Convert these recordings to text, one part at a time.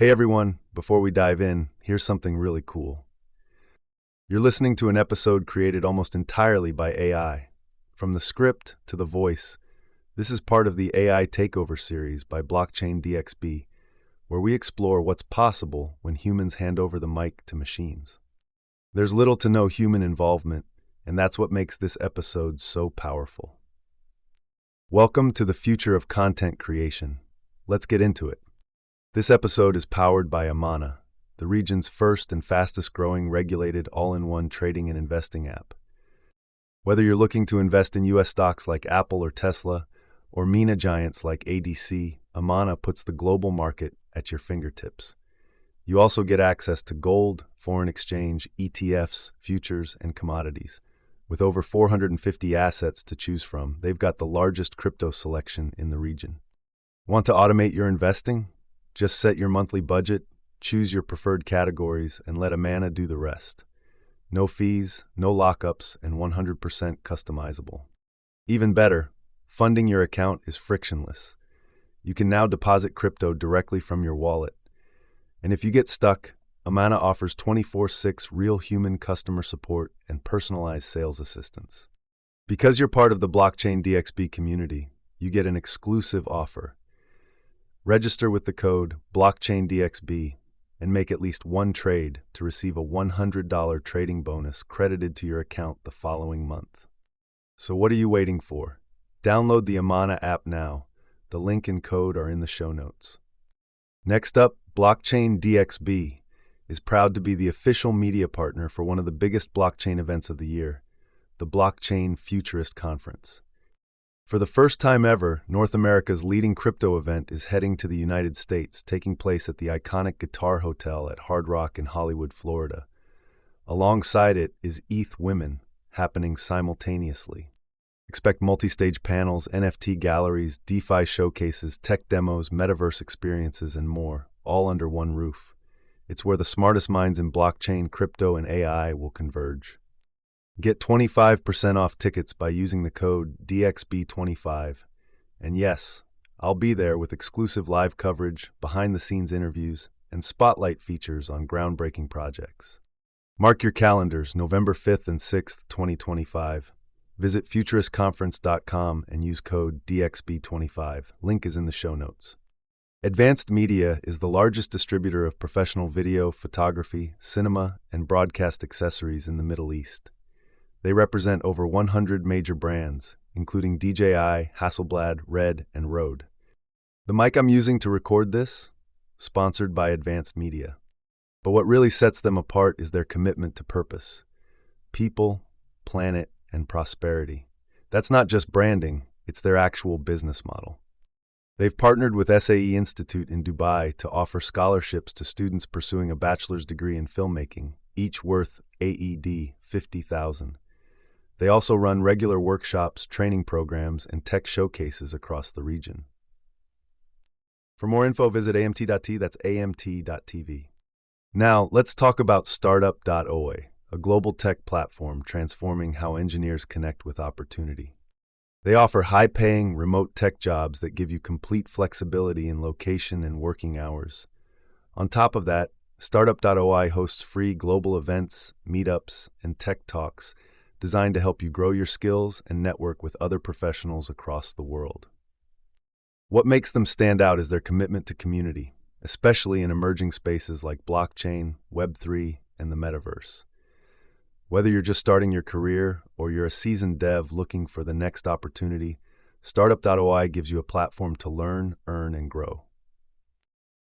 Hey everyone, before we dive in, here's something really cool. You're listening to an episode created almost entirely by AI. From the script to the voice, this is part of the AI Takeover series by Blockchain DXB, where we explore what's possible when humans hand over the mic to machines. There's little to no human involvement, and that's what makes this episode so powerful. Welcome to the future of content creation. Let's get into it. This episode is powered by Amana, the region's first and fastest-growing regulated all-in-one trading and investing app. Whether you're looking to invest in U.S. stocks like Apple or Tesla, or MENA giants like ADC, Amana puts the global market at your fingertips. You also get access to gold, foreign exchange, ETFs, futures, and commodities. With over 450 assets to choose from, they've got the largest crypto selection in the region. Want to automate your investing? Just set your monthly budget, choose your preferred categories, and let Amana do the rest. No fees, no lockups, and 100% customizable. Even better, funding your account is frictionless. You can now deposit crypto directly from your wallet. And if you get stuck, Amana offers 24/6 real human customer support and personalized sales assistance. Because you're part of the Blockchain DXB community, you get an exclusive offer. Register with the code BlockchainDXB and make at least one trade to receive a $100 trading bonus credited to your account the following month. So what are you waiting for? Download the Amana app now. The link and code are in the show notes. Next up, Blockchain DXB is proud to be the official media partner for one of the biggest blockchain events of the year, the Blockchain Futurist Conference. For the first time ever, North America's leading crypto event is heading to the United States, taking place at the iconic Guitar Hotel at Hard Rock in Hollywood, Florida. Alongside it is ETH Women, happening simultaneously. Expect multi-stage panels, NFT galleries, DeFi showcases, tech demos, metaverse experiences, and more, all under one roof. It's where the smartest minds in blockchain, crypto, and AI will converge. Get 25% off tickets by using the code DXB25. And yes, I'll be there with exclusive live coverage, behind-the-scenes interviews, and spotlight features on groundbreaking projects. Mark your calendars, November 5th and 6th, 2025. Visit futuristconference.com and use code DXB25. Link is in the show notes. Advanced Media is the largest distributor of professional video, photography, cinema, and broadcast accessories in the Middle East. They represent over 100 major brands, including DJI, Hasselblad, Red, and Rode. The mic I'm using to record this? Sponsored by Advanced Media. But what really sets them apart is their commitment to purpose. People, planet, and prosperity. That's not just branding, it's their actual business model. They've partnered with SAE Institute in Dubai to offer scholarships to students pursuing a bachelor's degree in filmmaking, each worth AED 50,000. They also run regular workshops, training programs, and tech showcases across the region. For more info, visit amt.t, that's amt.tv. Now, let's talk about Startup.oi, a global tech platform transforming how engineers connect with opportunity. They offer high-paying, remote tech jobs that give you complete flexibility in location and working hours. On top of that, Startup.oi hosts free global events, meetups, and tech talks designed to help you grow your skills and network with other professionals across the world. What makes them stand out is their commitment to community, especially in emerging spaces like blockchain, Web3, and the metaverse. Whether you're just starting your career or you're a seasoned dev looking for the next opportunity, Startup.oi gives you a platform to learn, earn, and grow.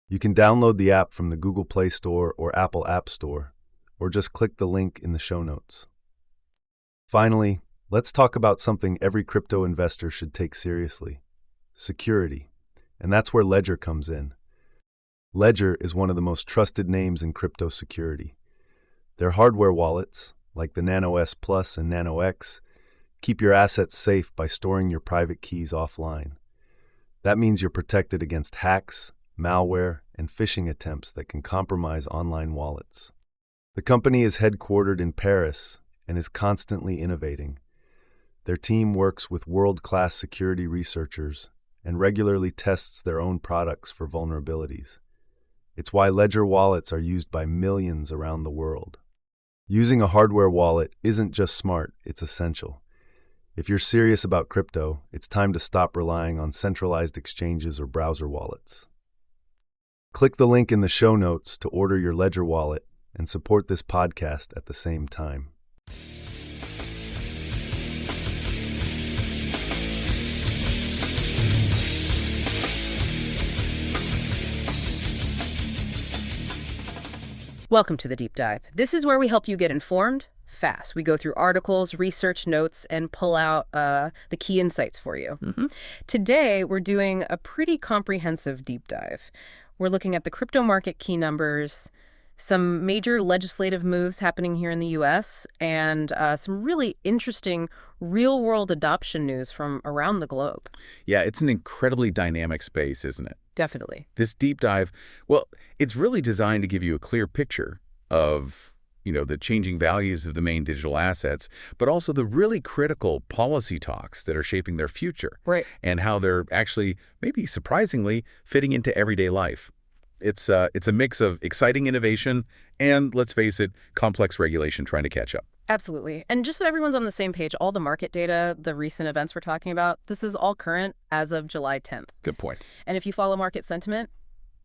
You can download the app from the Google Play Store or Apple App Store, or just click the link in the show notes. Finally, let's talk about something every crypto investor should take seriously: security. And that's where Ledger comes in. Ledger is one of the most trusted names in crypto security. Their hardware wallets, like the Nano S Plus and Nano X, keep your assets safe by storing your private keys offline. That means you're protected against hacks, malware, and phishing attempts that can compromise online wallets. The company is headquartered in Paris and is constantly innovating. Their team works with world-class security researchers and regularly tests their own products for vulnerabilities. It's why ledger wallets are used by millions around the world. Using a hardware wallet isn't just smart, it's essential. If you're serious about crypto, it's time to stop relying on centralized exchanges or browser wallets. Click the link in the show notes to order your Ledger wallet and support this podcast at the same time. Welcome to the Deep Dive. This is where we help you get informed fast. We go through articles, research notes, and pull out the key insights for you. Today, we're doing a pretty comprehensive deep dive. We're looking at the crypto market key numbers, some major legislative moves happening here in the U.S., and some really interesting real-world adoption news from around the globe. Yeah, it's an incredibly dynamic space, isn't it? Definitely. This deep dive, well, it's really designed to give you a clear picture of, the changing values of the main digital assets, but also the really critical policy talks that are shaping their future. Right. And how they're actually, maybe surprisingly, fitting into everyday life. It's a mix of exciting innovation and, let's face it, complex regulation trying to catch up. Absolutely. And just so everyone's on the same page, all the market data, the recent events we're talking about, this is all current as of July 10th. Good point. And if you follow market sentiment,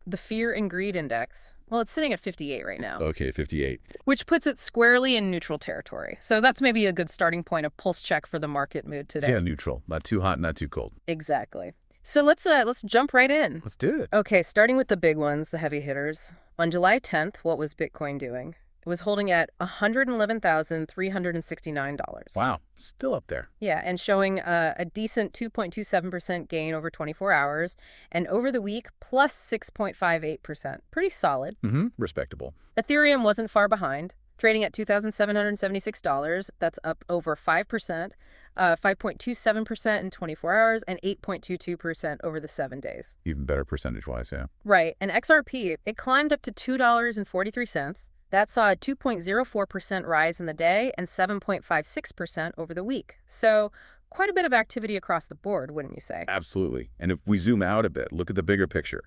the Fear and Greed Index, well, it's sitting at 58 right now. Okay, 58. Which puts it squarely in neutral territory. So that's maybe a good starting point, a pulse check for the market mood today. Yeah, neutral. Not too hot, not too cold. Exactly. So let's jump right in. Let's do it. Okay, starting with the big ones, the heavy hitters. On July 10th, what was Bitcoin doing? It was holding at $111,369. Wow, still up there. Yeah, and showing a decent 2.27% gain over 24 hours, and over the week, plus 6.58%. Pretty solid. Respectable. Ethereum wasn't far behind, trading at $2,776. That's up over 5%, 5.27% in 24 hours, and 8.22% over the 7 days. Even better percentage-wise, yeah. Right, and XRP, it climbed up to $2.43. That saw a 2.04% rise in the day and 7.56% over the week. So quite a bit of activity across the board, wouldn't you say? Absolutely. And if we zoom out a bit, look at the bigger picture,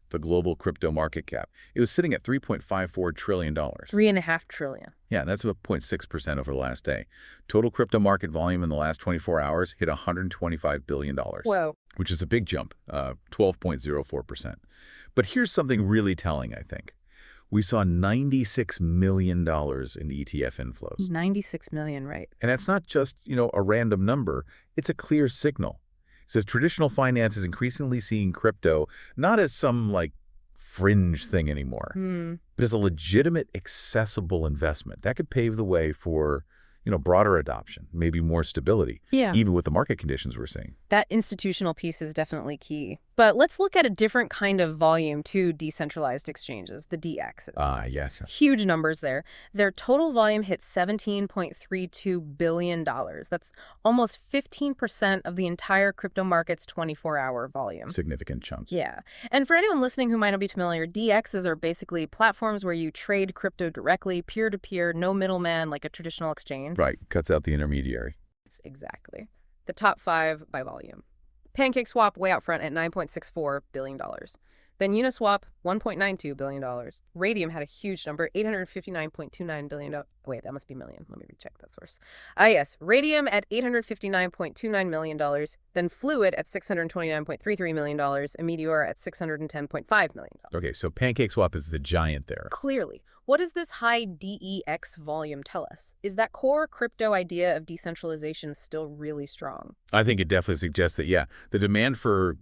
the global crypto market cap. It was sitting at $3.54 trillion. $3.5 trillion. Yeah, that's about 0.6% over the last day. Total crypto market volume in the last 24 hours hit $125 billion. Whoa. Which is a big jump, 12.04%. But here's something really telling, I think. We saw $96 million in ETF inflows. 96 million, right. And that's not just, a random number. It's a clear signal. It says traditional finance is increasingly seeing crypto not as some, fringe thing anymore, but as a legitimate, accessible investment. That could pave the way for, broader adoption, maybe more stability, even with the market conditions we're seeing. That institutional piece is definitely key. But let's look at a different kind of volume to decentralized exchanges, the DXs. Yes. Huge numbers there. Their total volume hit $17.32 billion. That's almost 15% of the entire crypto market's 24-hour volume. Significant chunk. Yeah. And for anyone listening who might not be familiar, DXs are basically platforms where you trade crypto directly, peer-to-peer, no middleman, like a traditional exchange. Right. Cuts out the intermediary. Exactly. The top 5 by volume. PancakeSwap way out front at $9.64 billion. Then Uniswap, $1.92 billion. Radium had a huge number, $859.29 billion. Wait, that must be million. Let me recheck that source. Yes, Radium at $859.29 million. Then Fluid at $629.33 million. And Meteor at $610.5 million. Okay, so PancakeSwap is the giant there. Clearly. What does this high DEX volume tell us? Is that core crypto idea of decentralization still really strong? I think it definitely suggests that, the demand for,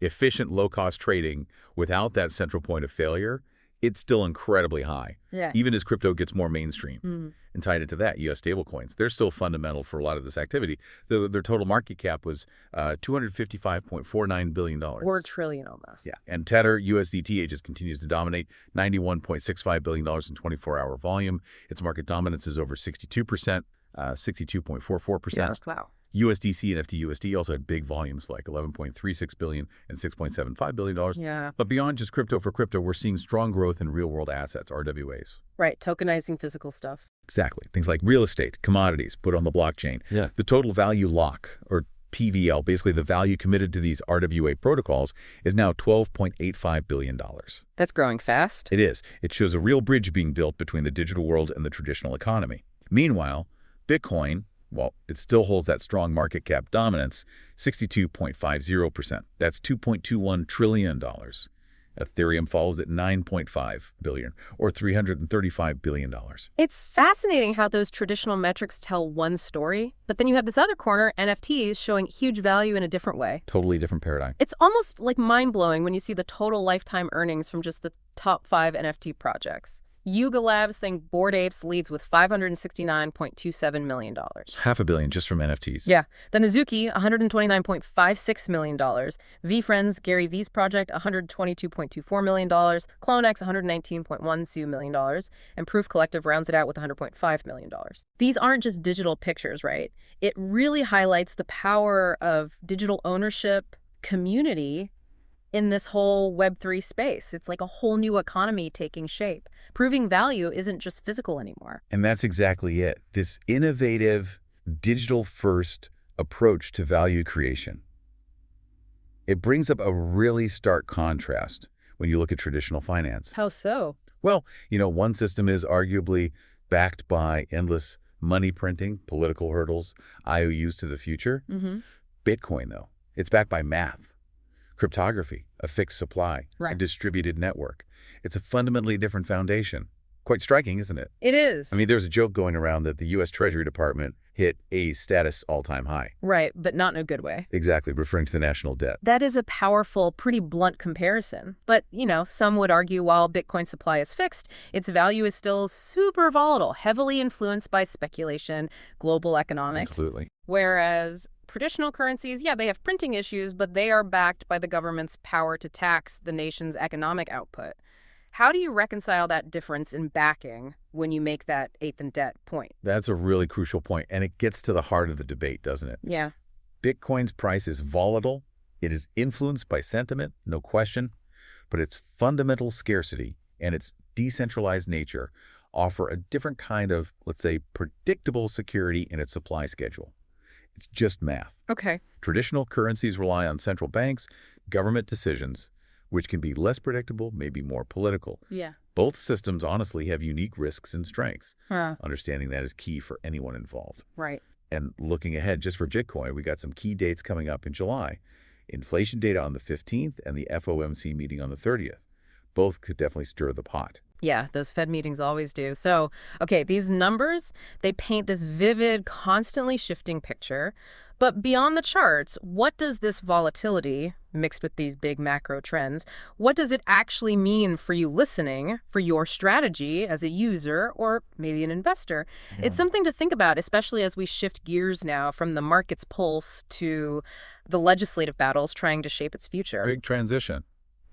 efficient, low-cost trading without that central point of failure, it's still incredibly high. Yeah. Even as crypto gets more mainstream. And tied into that, U.S. stablecoins, they're still fundamental for a lot of this activity. Their total market cap was $255.49 billion. Or a trillion almost. Yeah. And Tether, USDT, just continues to dominate, $91.65 billion in 24-hour volume. Its market dominance is over 62%, 62.44%. Yeah, wow. USDC and FTUSD also had big volumes like $11.36 billion and $6.75 billion. Yeah. But beyond just crypto for crypto, we're seeing strong growth in real-world assets, RWAs. Right, tokenizing physical stuff. Exactly. Things like real estate, commodities, put on the blockchain. Yeah. The total value lock, or TVL, basically the value committed to these RWA protocols, is now $12.85 billion. That's growing fast. It is. It shows a real bridge being built between the digital world and the traditional economy. Meanwhile, Bitcoin, well, it still holds that strong market cap dominance, 62.50%. That's $2.21 trillion. Ethereum follows at $9.5 billion, or $335 billion. It's fascinating how those traditional metrics tell one story, but then you have this other corner, NFTs, showing huge value in a different way. Totally different paradigm. It's almost like mind-blowing when you see the total lifetime earnings from just the top 5 NFT projects. Yuga Labs think Bored Apes leads with $569.27 million. $500 million just from NFTs. Yeah. Then Azuki, $129.56 million. VFriends, Gary V's project, $122.24 million. CloneX, $119.12 million. And Proof Collective rounds it out with $100.5 million. These aren't just digital pictures, right? It really highlights the power of digital ownership, community, in this whole Web3 space. It's like a whole new economy taking shape. Proving value isn't just physical anymore. And that's exactly it. This innovative, digital-first approach to value creation. It brings up a really stark contrast when you look at traditional finance. How so? Well, one system is arguably backed by endless money printing, political hurdles, IOUs to the future. Bitcoin, though, it's backed by math. Cryptography, a fixed supply, a distributed network. It's a fundamentally different foundation. Quite striking, isn't it? It is. I mean, there's a joke going around that the U.S. Treasury Department hit a status all-time high. Right, but not in a good way. Exactly, referring to the national debt. That is a powerful, pretty blunt comparison. But, some would argue while Bitcoin supply is fixed, its value is still super volatile, heavily influenced by speculation, global economics. Absolutely. Whereas traditional currencies, they have printing issues, but they are backed by the government's power to tax the nation's economic output. How do you reconcile that difference in backing when you make that eighth in debt point? That's a really crucial point, and it gets to the heart of the debate, doesn't it? Yeah. Bitcoin's price is volatile. It is influenced by sentiment, no question, but its fundamental scarcity and its decentralized nature offer a different kind of, let's say, predictable security in its supply schedule. It's just math. Okay. Traditional currencies rely on central banks, government decisions, which can be less predictable, maybe more political. Yeah. Both systems honestly have unique risks and strengths. Huh. Understanding that is key for anyone involved. Right. And looking ahead just for Bitcoin, we got some key dates coming up in July. Inflation data on the 15th and the FOMC meeting on the 30th. Both could definitely stir the pot. Yeah, those Fed meetings always do. So, okay, these numbers, they paint this vivid, constantly shifting picture. But beyond the charts, what does this volatility, mixed with these big macro trends, what does it actually mean for you listening, for your strategy as a user or maybe an investor? Yeah. It's something to think about, especially as we shift gears now from the market's pulse to the legislative battles trying to shape its future. Big transition.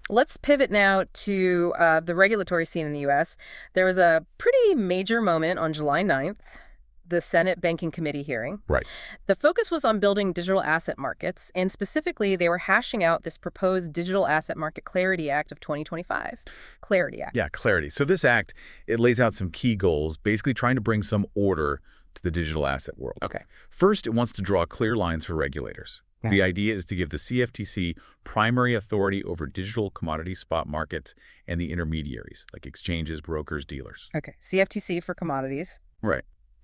Let's pivot now to the regulatory scene in the U.S. There was a pretty major moment on July 9th, the Senate Banking Committee hearing. Right. The focus was on building digital asset markets, and specifically, they were hashing out this proposed Digital Asset Market Clarity Act of 2025. Clarity Act. Yeah, clarity. So this act, it lays out some key goals, basically trying to bring some order to the digital asset world. Okay. First, it wants to draw clear lines for regulators. Yeah. The idea is to give the CFTC primary authority over digital commodity spot markets and the intermediaries, like exchanges, brokers, dealers. Okay, CFTC for commodities. Right.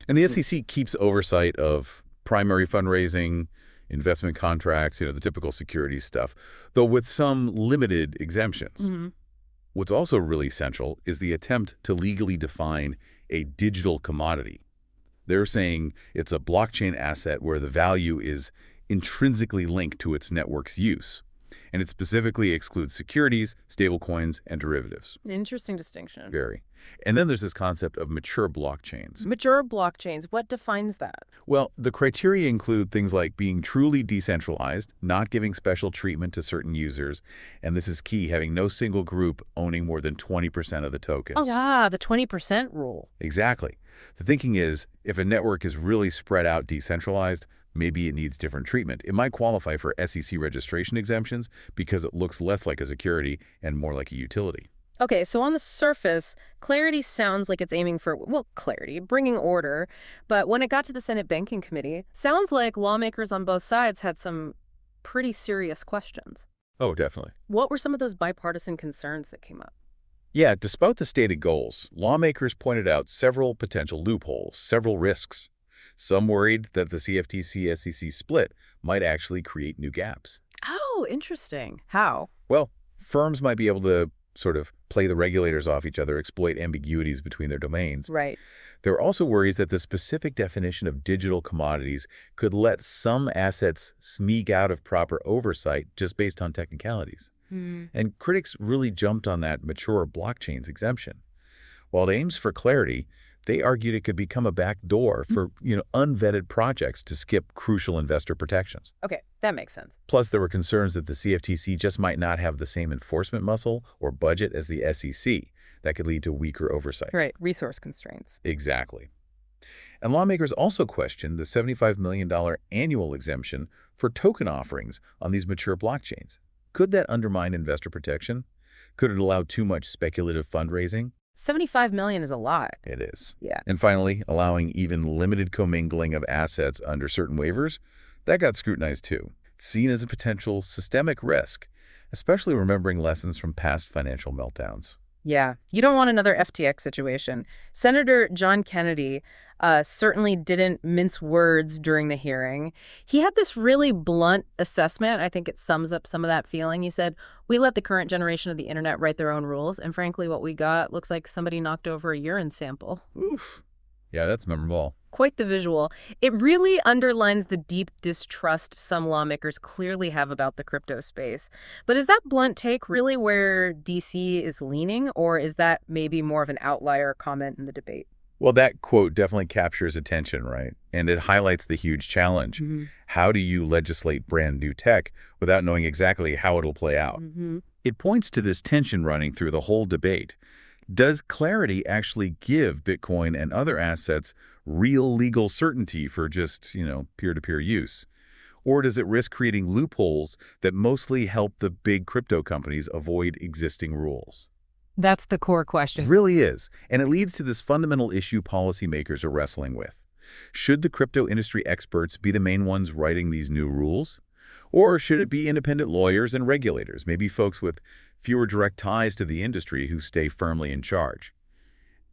And the SEC keeps oversight of primary fundraising, investment contracts, the typical securities stuff, though with some limited exemptions. Mm-hmm. What's also really essential is the attempt to legally define a digital commodity. They're saying it's a blockchain asset where the value is intrinsically linked to its network's use. And it specifically excludes securities, stablecoins, and derivatives. Interesting distinction. Very. And then there's this concept of mature blockchains. Mature blockchains, what defines that? Well, the criteria include things like being truly decentralized, not giving special treatment to certain users, and this is key, having no single group owning more than 20% of the tokens. Oh, yeah, the 20% rule. Exactly. The thinking is, if a network is really spread out decentralized, maybe it needs different treatment. It might qualify for SEC registration exemptions because it looks less like a security and more like a utility. Okay, so on the surface, clarity sounds like it's aiming for, well, clarity, bringing order. But when it got to the Senate Banking Committee, sounds like lawmakers on both sides had some pretty serious questions. Oh, definitely. What were some of those bipartisan concerns that came up? Yeah, despite the stated goals, lawmakers pointed out several potential loopholes, several risks. Some worried that the CFTC-SEC split might actually create new gaps. Oh, interesting. How? Well, firms might be able to sort of play the regulators off each other, exploit ambiguities between their domains. Right. There are also worries that the specific definition of digital commodities could let some assets sneak out of proper oversight just based on technicalities. And critics really jumped on that mature blockchain's exemption. While it aims for clarity, they argued it could become a backdoor for, unvetted projects to skip crucial investor protections. Okay, that makes sense. Plus, there were concerns that the CFTC just might not have the same enforcement muscle or budget as the SEC. That could lead to weaker oversight. Right, resource constraints. Exactly. And lawmakers also questioned the $75 million annual exemption for token offerings on these mature blockchains. Could that undermine investor protection? Could it allow too much speculative fundraising? $75 million is a lot. It is. Yeah. And finally, allowing even limited commingling of assets under certain waivers, that got scrutinized too. It's seen as a potential systemic risk, especially remembering lessons from past financial meltdowns. Yeah, you don't want another FTX situation. Senator John Kennedy certainly didn't mince words during the hearing. He had this really blunt assessment. I think it sums up some of that feeling. He said, "We let the current generation of the internet write their own rules, and frankly, what we got looks like somebody knocked over a urine sample." Oof. Yeah, that's memorable. Quite the visual. It really underlines the deep distrust some lawmakers clearly have about the crypto space. But is that blunt take really where DC is leaning, or is that maybe more of an outlier comment in the debate? Well, that quote definitely captures attention, right? And it highlights the huge challenge. How do you legislate brand new tech without knowing exactly how it'll play out? It points to this tension running through the whole debate. Does clarity actually give Bitcoin and other assets real legal certainty for just, peer-to-peer use? Or does it risk creating loopholes that mostly help the big crypto companies avoid existing rules? That's the core It question. really is. And it leads to this fundamental issue policymakers are wrestling with. Should the crypto industry experts be the main ones writing these new rules? Or should it be independent lawyers and regulators, maybe folks with fewer direct ties to the industry who stay firmly in charge?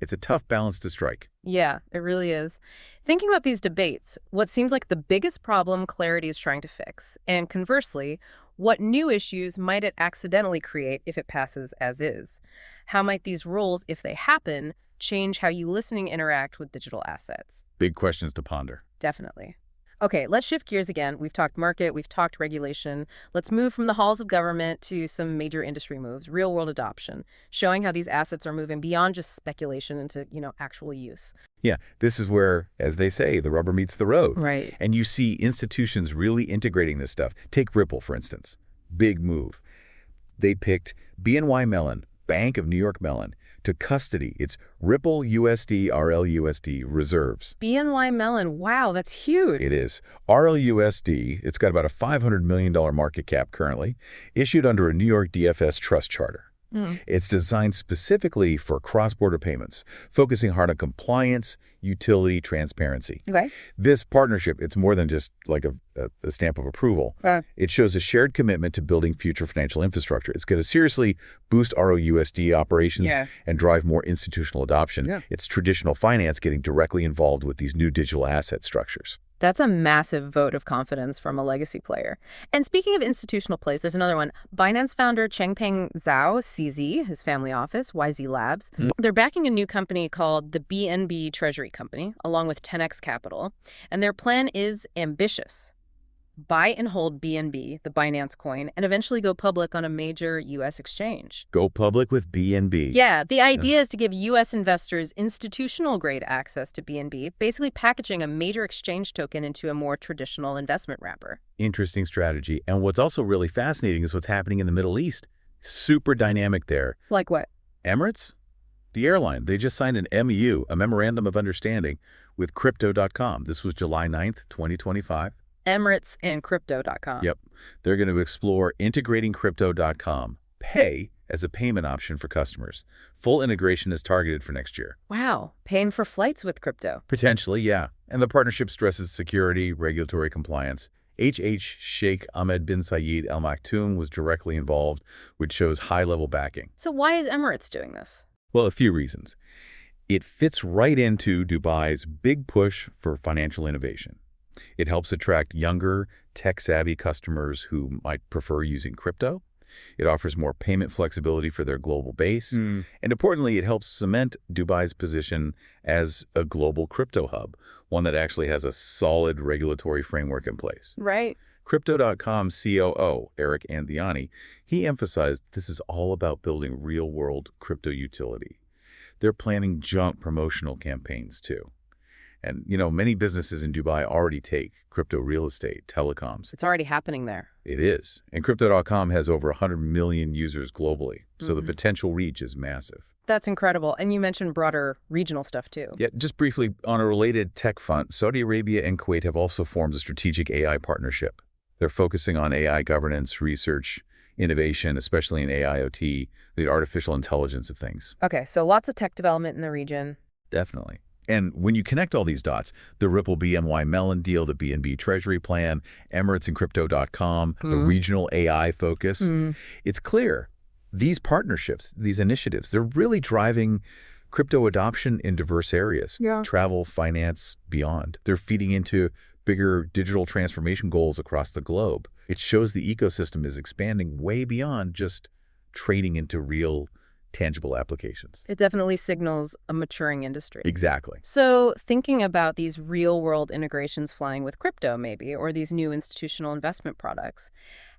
It's a tough balance to strike. Yeah, it really is. Thinking about these debates, what seems like the biggest problem clarity is trying to fix, and conversely, what new issues might it accidentally create if it passes as is? How might these rules, if they happen, change how you listening interact with digital assets? Big questions to ponder. Definitely. Okay, let's shift gears again. We've talked market, we've talked regulation. Let's move from the halls of government to some major industry moves, real-world adoption, showing how these assets are moving beyond just speculation into, actual use. Yeah, this is where, as they say, the rubber meets the road. Right. And you see institutions really integrating this stuff. Take Ripple, for instance. Big move. They picked BNY Mellon, Bank of New York Mellon, to custody its Ripple USD RLUSD reserves. BNY Mellon, wow, that's huge. It is. RLUSD, it's got about a $500 million market cap currently, issued under a New York DFS trust charter. It's designed specifically for cross-border payments, focusing hard on compliance, utility, transparency. Okay. This partnership, it's more than just like a stamp of approval. It shows a shared commitment to building future financial infrastructure. It's going to seriously boost ROUSD operations and drive more institutional adoption. It's traditional finance getting directly involved with these new digital asset structures. That's a massive vote of confidence from a legacy player. And speaking of institutional plays, there's another one. Binance founder Changpeng Zhao, CZ, his family office, YZ Labs, they're backing a new company called the BNB Treasury Company, along with 10x Capital. And their plan is ambitious. Buy and hold BNB, the Binance coin, and eventually go public on a major U.S. exchange. Go public with BNB. Yeah, the idea is to give U.S. investors institutional-grade access to BNB, basically packaging a major exchange token into a more traditional investment wrapper. Interesting strategy. And what's also really fascinating is what's happening in the Middle East. Super dynamic there. Like what? Emirates? The airline, they just signed an MEU, a Memorandum of Understanding, with Crypto.com. This was July 9th, 2025. Emirates and Crypto.com. Yep. They're going to explore integrating Crypto.com Pay as a payment option for customers. Full integration is targeted for next year. Wow, paying for flights with crypto. Potentially, yeah. And the partnership stresses security, regulatory compliance. Sheikh Ahmed bin Zayed Al Maktoum was directly involved, which shows high-level backing. So why is Emirates doing this? Well, a few reasons. It fits right into Dubai's big push for financial innovation. It helps attract younger, tech-savvy customers who might prefer using crypto. It offers more payment flexibility for their global base. And importantly, it helps cement Dubai's position as a global crypto hub, one that actually has a solid regulatory framework in place. Right. Crypto.com COO, Eric Andiani, he emphasized this is all about building real-world crypto utility. They're planning joint promotional campaigns, too. And, many businesses in Dubai already take crypto real estate, telecoms. It's already happening there. It is. And Crypto.com has over 100 million users globally, so the potential reach is massive. That's incredible. And you mentioned broader regional stuff, too. Yeah, just briefly, on a related tech front, Saudi Arabia and Kuwait have also formed a strategic AI partnership. They're focusing on AI governance, research, innovation, especially in AIoT, the artificial intelligence of things. Okay, so lots of tech development in the region. Definitely. And when you connect all these dots, the Ripple BNY Mellon deal, the BNB Treasury plan, Emirates and Crypto.com, the regional AI focus, it's clear these partnerships, these initiatives, they're really driving crypto adoption in diverse areas. Yeah. Travel, finance, beyond. They're feeding into bigger digital transformation goals across the globe. It shows the ecosystem is expanding way beyond just trading into real tangible applications. It definitely signals a maturing industry. Exactly. So thinking about these real-world integrations flying with crypto, maybe, or these new institutional investment products,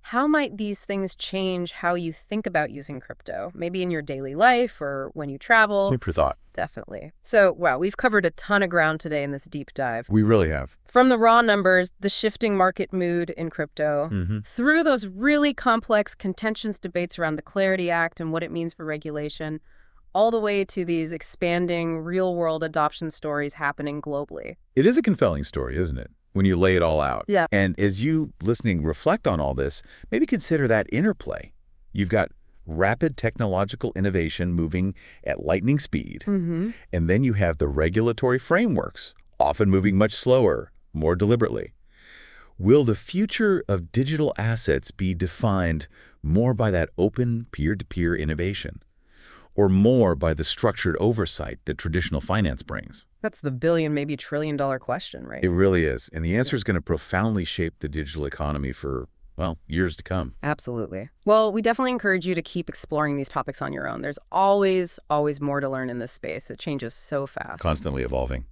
how might these things change how you think about using crypto? Maybe in your daily life or when you travel? Food for thought. Definitely. So, wow, we've covered a ton of ground today in this deep dive. We really have. From the raw numbers, the shifting market mood in crypto, through those really complex, contentious debates around the Clarity Act and what it means for regulation, all the way to these expanding real-world adoption stories happening globally. It is a compelling story, isn't it? When you lay it all out. Yeah. And as you listening reflect on all this, maybe consider that interplay. You've got rapid technological innovation moving at lightning speed. And then you have the regulatory frameworks, often moving much slower, more deliberately. Will the future of digital assets be defined more by that open peer-to-peer innovation, or more by the structured oversight that traditional finance brings? That's the billion, maybe trillion-dollar question, right? It really is. And the answer is going to profoundly shape the digital economy for, well, years to come. Absolutely. Well, we definitely encourage you to keep exploring these topics on your own. There's always more to learn in this space. It changes so fast. Constantly evolving.